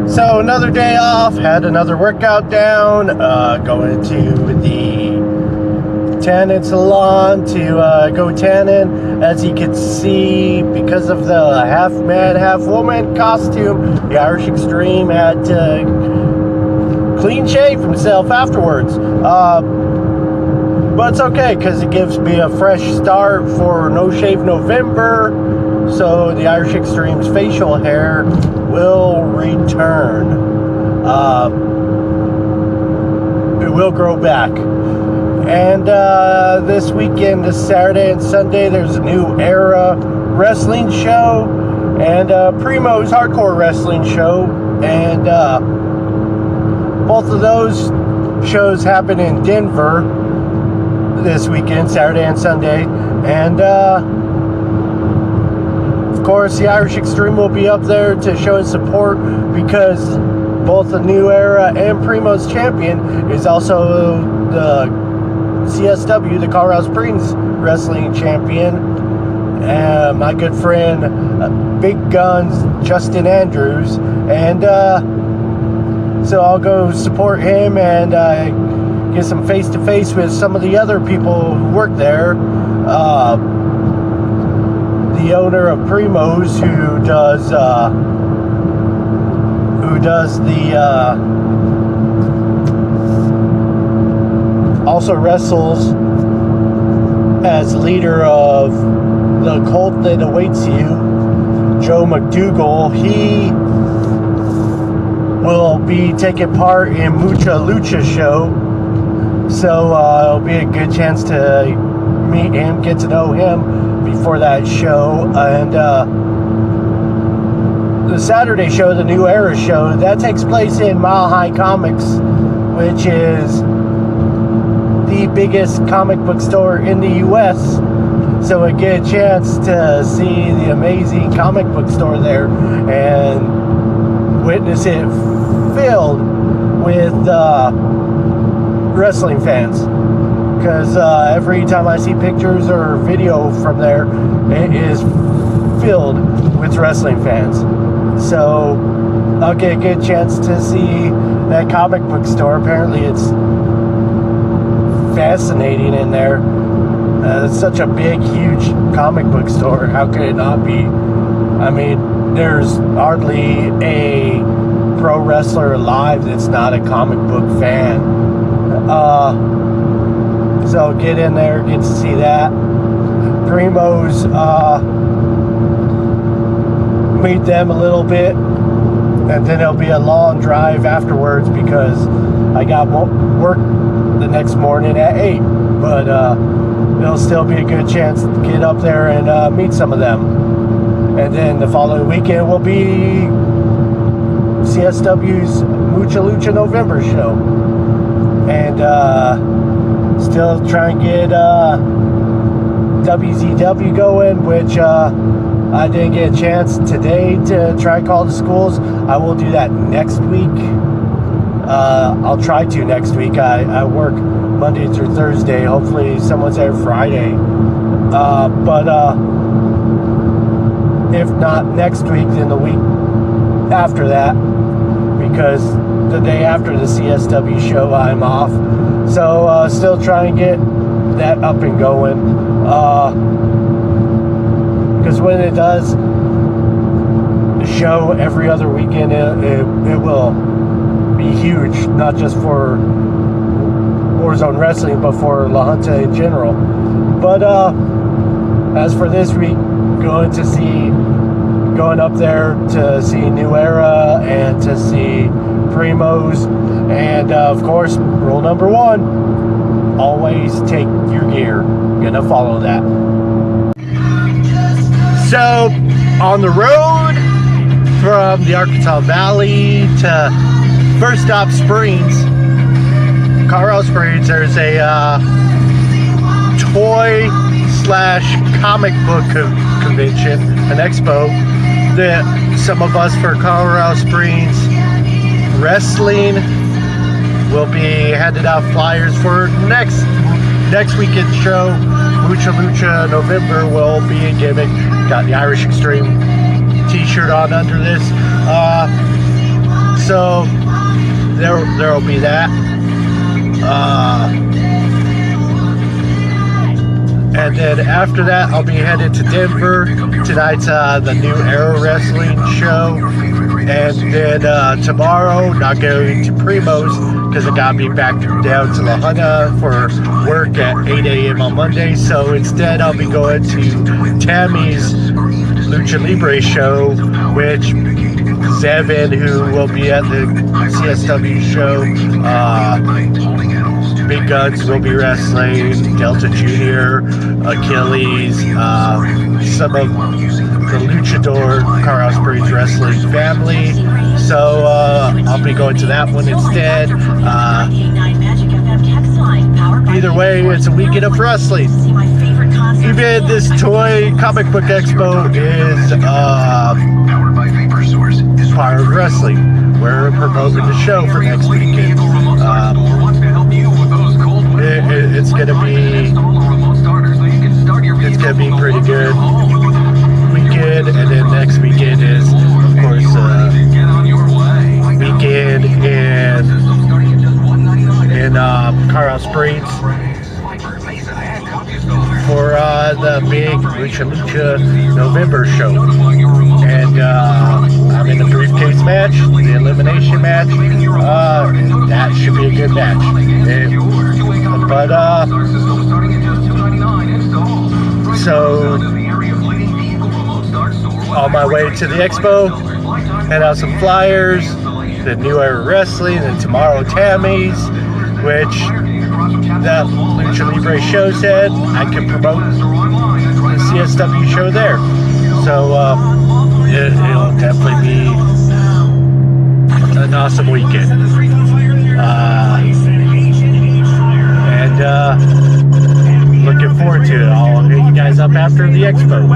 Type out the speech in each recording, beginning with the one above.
So another day off, had another workout down, going to the tanning salon to go tanning. As you can see, because of the half man, half woman costume, the Irish Xtreme had to clean shave himself afterwards. But it's okay, because it gives me a fresh start for No Shave November. So the Irish Xtreme's facial hair will return. It will grow back. And this weekend, this Saturday and Sunday, there's a New Era wrestling show and Primo's Hardcore Wrestling show. And both of those shows happen in Denver this weekend, Saturday and Sunday. And of course, the Irish Xtreme will be up there to show his support, because both the New Era and Primo's champion is also the CSW, the Colorado Springs Wrestling champion. And my good friend, Big Guns, Justin Andrews. And so I'll go support him and get some face-to-face with some of the other people who work there. The owner of Primo's, who does the also wrestles as leader of the cult that awaits you, Joe McDougal. He will be taking part in Mucha Lucha show, so it'll be a good chance to meet him, get to know him before that show. And the Saturday show, the New Era show, that takes place in Mile High Comics, which is the biggest comic book store in the US. So I get a chance to see the amazing comic book store there and witness it filled with wrestling fans. Because every time I see pictures or video from there, it is filled with wrestling fans. So I'll get a good chance to see that comic book store. Apparently it's fascinating in there. It's such a big, huge comic book store. How could it not be? I mean, there's hardly a pro wrestler alive that's not a comic book fan. So get in there, get to see that. Primo's, meet them a little bit, and then it'll be a long drive afterwards, because I got work the next morning at 8. But it'll still be a good chance to get up there and meet some of them. And then the following weekend will be CSW's Mucha Lucha November show. And still trying to get WZW going, which I didn't get a chance today to try call the schools. I will do that next week. I'll try to next week. I work Monday through Thursday. Hopefully someone's there Friday. But if not next week, then the week after that, because the day after the CSW show I'm off. So still trying to get that up and going, because when it does show every other weekend, it will be huge, not just for Warzone Wrestling, but for La Junta in general. But as for this week, going up there to see New Era and to see Primo's. And of course, rule number 1, always take your gear. Gonna follow that. So on the road from the Arkansas Valley to First Stop Springs, Colorado Springs, there's a toy / comic book convention, an expo, that some of us for Colorado Springs Wrestling will be handing out flyers for next weekend's show. Mucha Lucha November will be a gimmick. Got the Irish Xtreme t-shirt on under this. So there will be that. And then after that, I'll be headed to Denver. Tonight's the New Era Wrestling show. And then tomorrow, not going to Primo's because I got to be back down to La Junta for work at 8 a.m. on Monday. So instead, I'll be going to Tammy's Lucha Libre show, which Zevin, who will be at the CSW show, Big Guns will be wrestling, Delta Jr., Achilles, some of the Luchador Carl Springs Wrestling family. So I'll be going to that one instead. Either way, it's a weekend of wrestling. Even this toy comic book expo is part of wrestling. We're promoting the show for next weekend. It's gonna be pretty good weekend, and then next weekend is, of course, weekend in Colorado Springs for the big Lucha November show. And I'm in the briefcase match, the elimination match. That should be a good match. So on my way to the Expo, hand out some flyers, the New Era Wrestling, and tomorrow Tammy's, which that Lucha Libre show said I could promote the CSW show there. So it'll definitely be an awesome weekend. And looking forward to it. I'll hit you guys up after the Expo.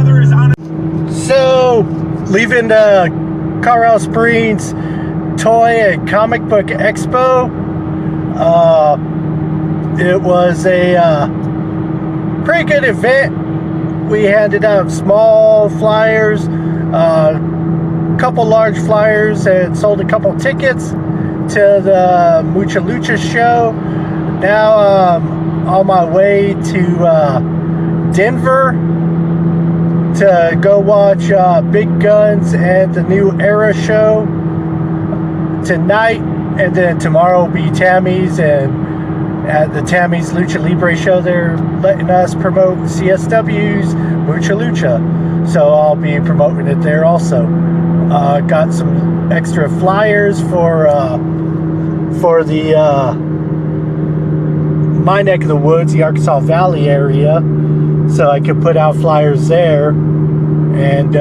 So, leaving the Colorado Springs Toy and Comic Book Expo, it was a pretty good event. We handed out small flyers, a couple large flyers, and sold a couple tickets to the Mucha Lucha show. Now on my way to Denver to go watch Big Guns and the New Era show tonight, and then tomorrow will be Tammy's, and at the Tammy's Lucha Libre show they're letting us promote CSW's Mucha Lucha, so I'll be promoting it there also. Got some extra flyers for the my neck of the woods, the Arkansas Valley area, so I could put out flyers there and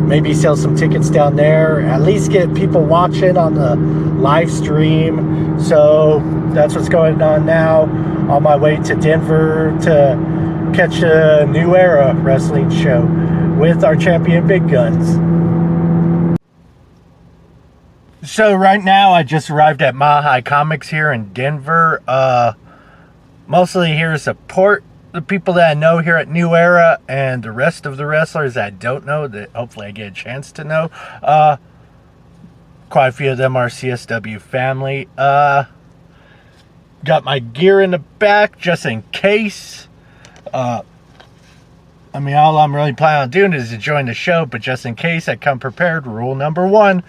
maybe sell some tickets down there, at least get people watching on the live stream. So that's what's going on now, on my way to Denver to catch a New Era Wrestling show with our champion Big Guns. So right now I just arrived at Mahi Comics here in Denver. Mostly here to support the people that I know here at New Era, and the rest of the wrestlers that I don't know that hopefully I get a chance to know. Quite a few of them are CSW family. Got my gear in the back just in case. I mean, all I'm really planning on doing is enjoying the show, but just in case, I come prepared. Rule number 1.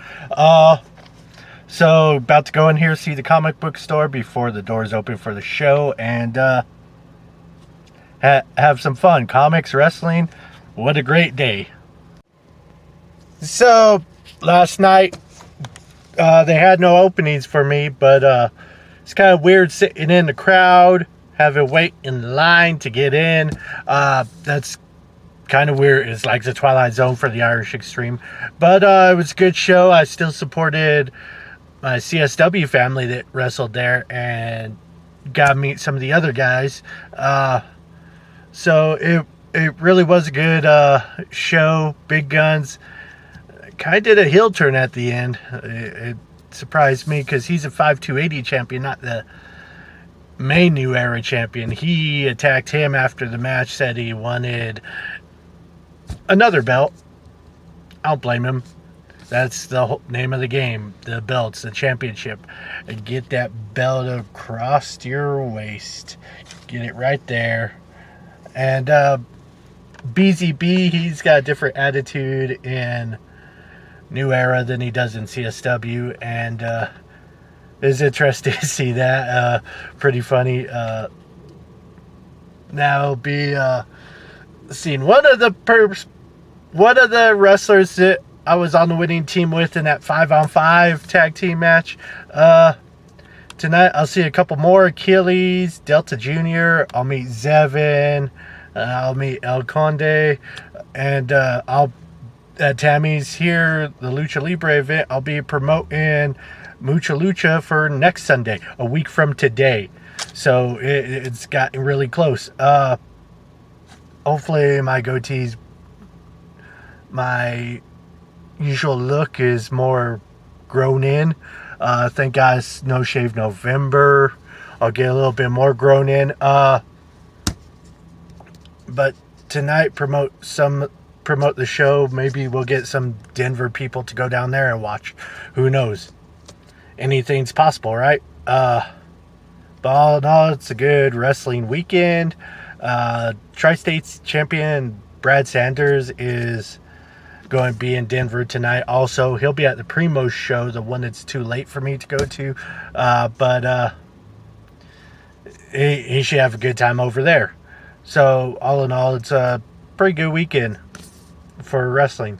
So, about to go in here, see the comic book store before the doors open for the show, and have some fun. Comics, wrestling, what a great day. So, last night, they had no openings for me, but it's kind of weird sitting in the crowd, having to wait in line to get in. That's kind of weird. It's like the Twilight Zone for the Irish Xtreme. But it was a good show. I still supported my CSW family that wrestled there and got to meet some of the other guys. So it really was a good show. Big Guns kind of did a heel turn at the end. It surprised me because he's a 5'2" champion, not the main New Era champion. He attacked him after the match, said he wanted another belt. I don't blame him. That's the whole name of the game. The belts, the championship. And get that belt across your waist. Get it right there. And BZB, he's got a different attitude in New Era than he does in CSW. And it's interesting to see that. Pretty funny. Now it'll be seeing one of the wrestlers that I was on the winning team with in that 5-on-5 tag team match. Tonight I'll see a couple more. Achilles, Delta Jr. I'll meet Zevin. I'll meet El Conde. And I'll at Tammy's here, the Lucha Libre event. I'll be promoting Mucha Lucha for next Sunday, a week from today. So it's gotten really close. Hopefully my goatee's, my usual look is more grown in. Thank God it's No Shave November. I'll get a little bit more grown in. But tonight promote the show. Maybe we'll get some Denver people to go down there and watch. Who knows? Anything's possible, right? But all in all, it's a good wrestling weekend. Tri-States champion Brad Sanders is going to be in Denver tonight. Also, he'll be at the Primo show, the one that's too late for me to go to. But he should have a good time over there. So all in all, it's a pretty good weekend for wrestling.